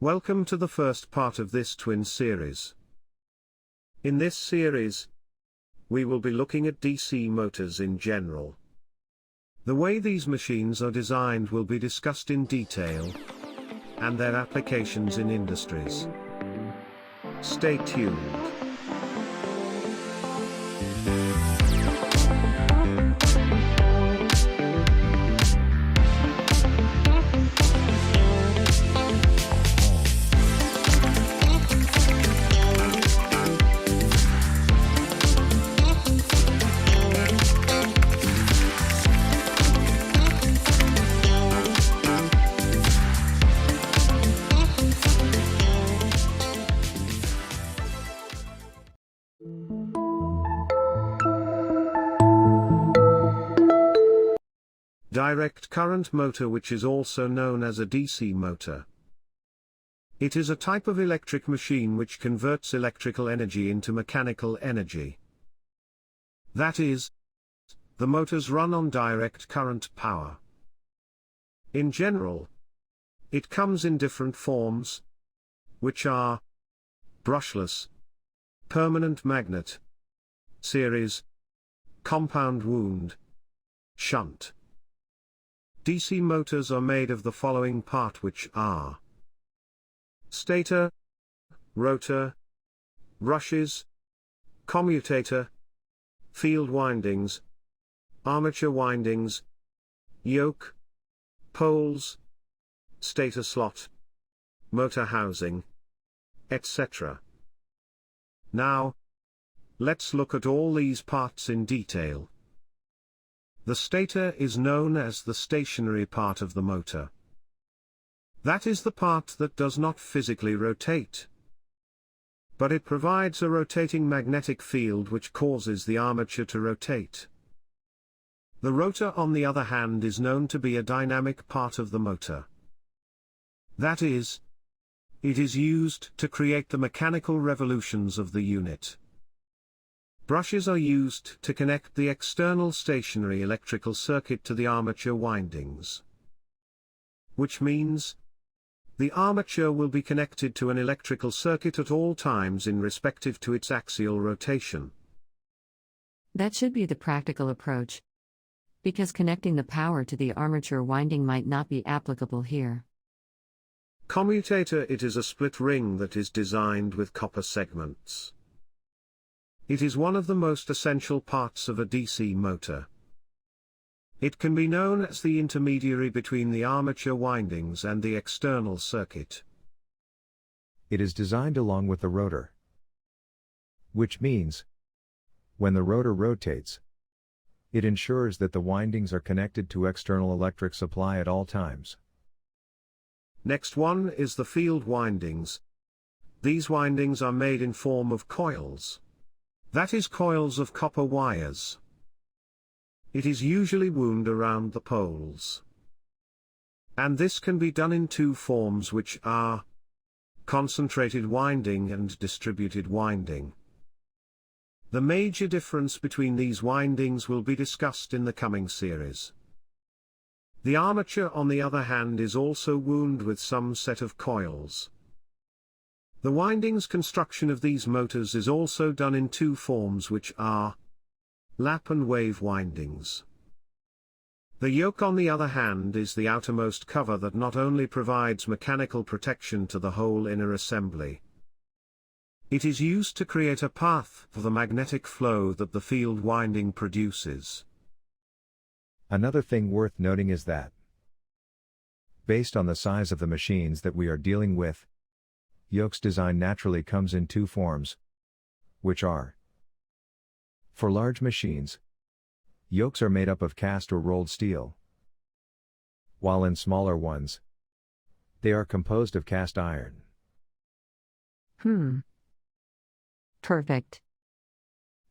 Welcome to the first part of this twin series. In this series, we will be looking at DC motors in general. The way these machines are designed will be discussed in detail, and their applications in industries. Stay tuned. Direct current motor, which is also known as a DC motor. It is a type of electric machine which converts electrical energy into mechanical energy. That is, the motors run on direct current power. In general, it comes in different forms, which are brushless, permanent magnet, series, compound wound, shunt. DC motors are made of the following part, which are stator, rotor, brushes, commutator, field windings, armature windings, yoke, poles, stator slot, motor housing, etc. Now, let's look at all these parts in detail. The stator is known as the stationary part of the motor. That is the part that does not physically rotate, but it provides a rotating magnetic field which causes the armature to rotate. The rotor, on the other hand, is known to be a dynamic part of the motor. That is, it is used to create the mechanical revolutions of the unit. Brushes are used to connect the external stationary electrical circuit to the armature windings. Which means, the armature will be connected to an electrical circuit at all times in respective to its axial rotation. That should be the practical approach, because connecting the power to the armature winding might not be applicable here. Commutator, it is a split ring that is designed with copper segments. It is one of the most essential parts of a DC motor. It can be known as the intermediary between the armature windings and the external circuit. It is designed along with the rotor, which means, when the rotor rotates, it ensures that the windings are connected to external electric supply at all times. Next one is the field windings. These windings are made in form of coils. That is, coils of copper wires. It is usually wound around the poles. And this can be done in two forms, which are concentrated winding and distributed winding. The major difference between these windings will be discussed in the coming series. The armature, on the other hand, is also wound with some set of coils. The windings construction of these motors is also done in two forms, which are lap and wave windings. The yoke, on the other hand, is the outermost cover that not only provides mechanical protection to the whole inner assembly. It is used to create a path for the magnetic flow that the field winding produces. Another thing worth noting is that, based on the size of the machines that we are dealing with, Yoke's design naturally comes in two forms, which are: for large machines, yokes are made up of cast or rolled steel, while in smaller ones, they are composed of cast iron. Perfect.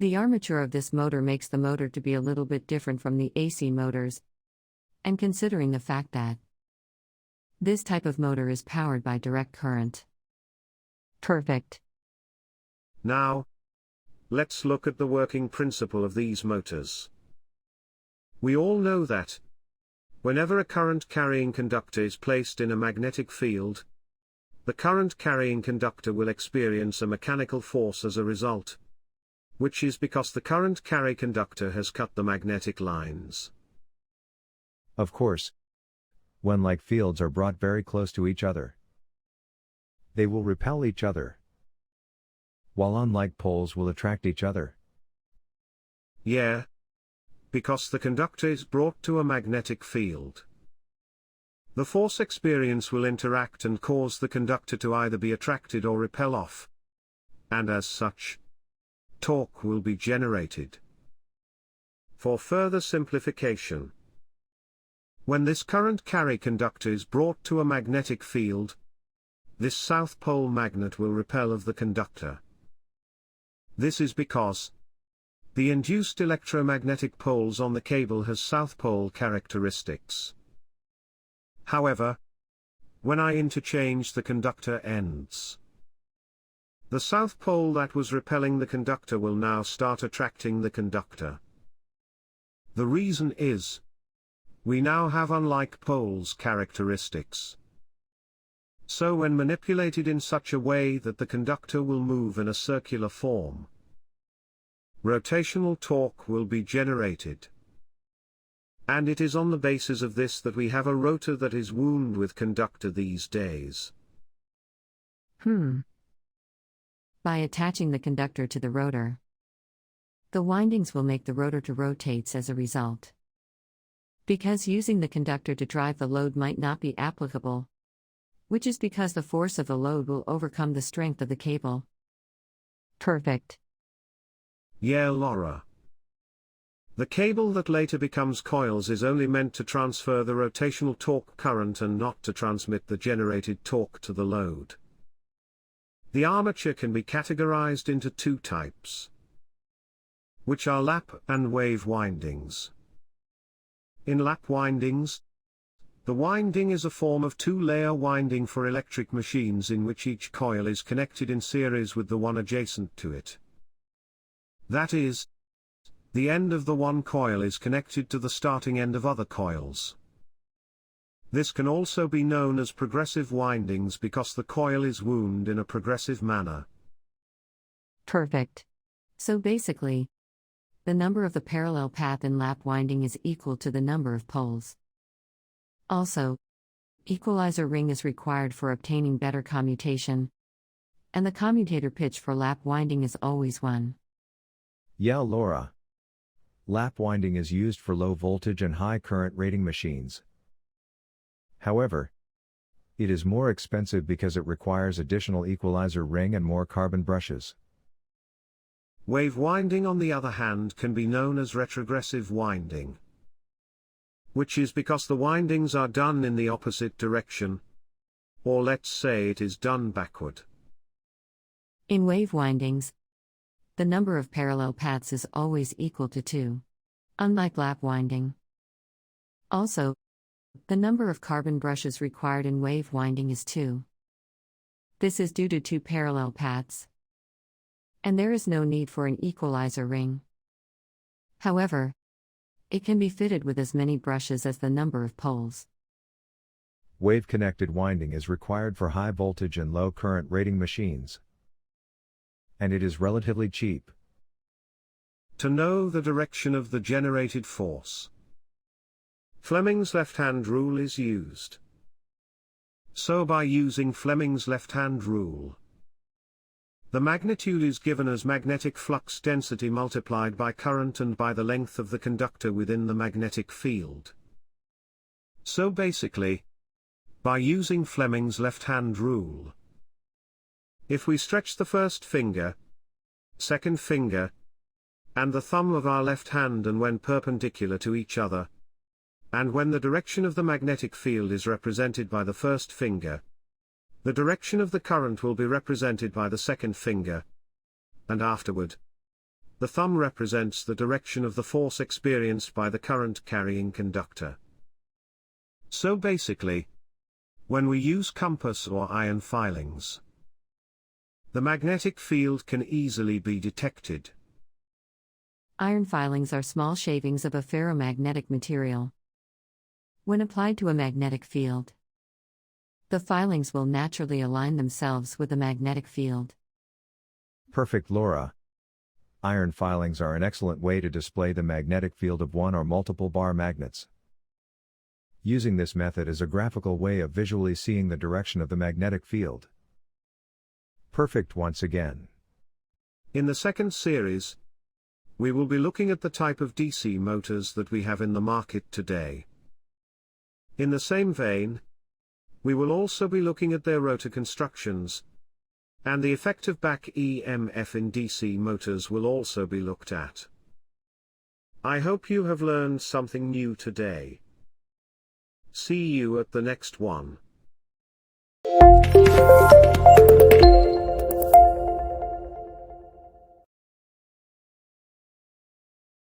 The armature of this motor makes the motor to be a little bit different from the AC motors, and considering the fact that this type of motor is powered by direct current. Perfect. Now, let's look at the working principle of these motors. We all know that, whenever a current-carrying conductor is placed in a magnetic field, the current carrying conductor will experience a mechanical force as a result, which is because the current carry conductor has cut the magnetic lines. Of course, when like fields are brought very close to each other, they will repel each other, while unlike poles will attract each other. Yeah, because the conductor is brought to a magnetic field. The force experience will interact and cause the conductor to either be attracted or repel off, and as such, torque will be generated. For further simplification, when this current carry conductor is brought to a magnetic field, this south pole magnet will repel of the conductor. This is because the induced electromagnetic poles on the cable has south pole characteristics. However, when I interchange the conductor ends, the south pole that was repelling the conductor will now start attracting the conductor. The reason is, we now have unlike poles characteristics. So when manipulated in such a way that the conductor will move in a circular form, rotational torque will be generated. And it is on the basis of this that we have a rotor that is wound with conductor these days. By attaching the conductor to the rotor, the windings will make the rotor to rotate as a result. Because using the conductor to drive the load might not be applicable, which is because the force of the load will overcome the strength of the cable. Perfect. Yeah, Laura. The cable that later becomes coils is only meant to transfer the rotational torque current and not to transmit the generated torque to the load. The armature can be categorized into two types, which are lap and wave windings. In lap windings, the winding is a form of two-layer winding for electric machines in which each coil is connected in series with the one adjacent to it. That is, the end of the one coil is connected to the starting end of other coils. This can also be known as progressive windings because the coil is wound in a progressive manner. Perfect. So basically, the number of the parallel path in lap winding is equal to the number of poles. Also, equalizer ring is required for obtaining better commutation, and the commutator pitch for lap winding is always 1. Yeah, Laura. Lap winding is used for low voltage and high current rating machines. However, it is more expensive because it requires additional equalizer ring and more carbon brushes. Wave winding, on the other hand, can be known as retrogressive winding, which is because the windings are done in the opposite direction, or let's say it is done backward. In wave windings, the number of parallel paths is always equal to 2, unlike lap winding. Also, the number of carbon brushes required in wave winding is 2. This is due to 2 parallel paths, and there is no need for an equalizer ring. However, it can be fitted with as many brushes as the number of poles. Wave-connected winding is required for high voltage and low current rating machines, and it is relatively cheap. To know the direction of the generated force, Fleming's left-hand rule is used. So by using Fleming's left-hand rule, the magnitude is given as magnetic flux density multiplied by current and by the length of the conductor within the magnetic field. So basically, by using Fleming's left-hand rule, if we stretch the first finger, second finger, and the thumb of our left hand, and when perpendicular to each other, and when the direction of the magnetic field is represented by the first finger, the direction of the current will be represented by the second finger, and afterward, the thumb represents the direction of the force experienced by the current carrying conductor. So basically, when we use compass or iron filings, the magnetic field can easily be detected. Iron filings are small shavings of a ferromagnetic material. When applied to a magnetic field, The filings will naturally align themselves with the magnetic field. Perfect, Laura. Iron filings are an excellent way to display the magnetic field of one or multiple bar magnets. Using this method is a graphical way of visually seeing the direction of the magnetic field. Perfect once again. In the second series, we will be looking at the type of DC motors that we have in the market today. In the same vein, we will also be looking at their rotor constructions, and the effect of back EMF in DC motors will also be looked at. I hope you have learned something new today. See you at the next one.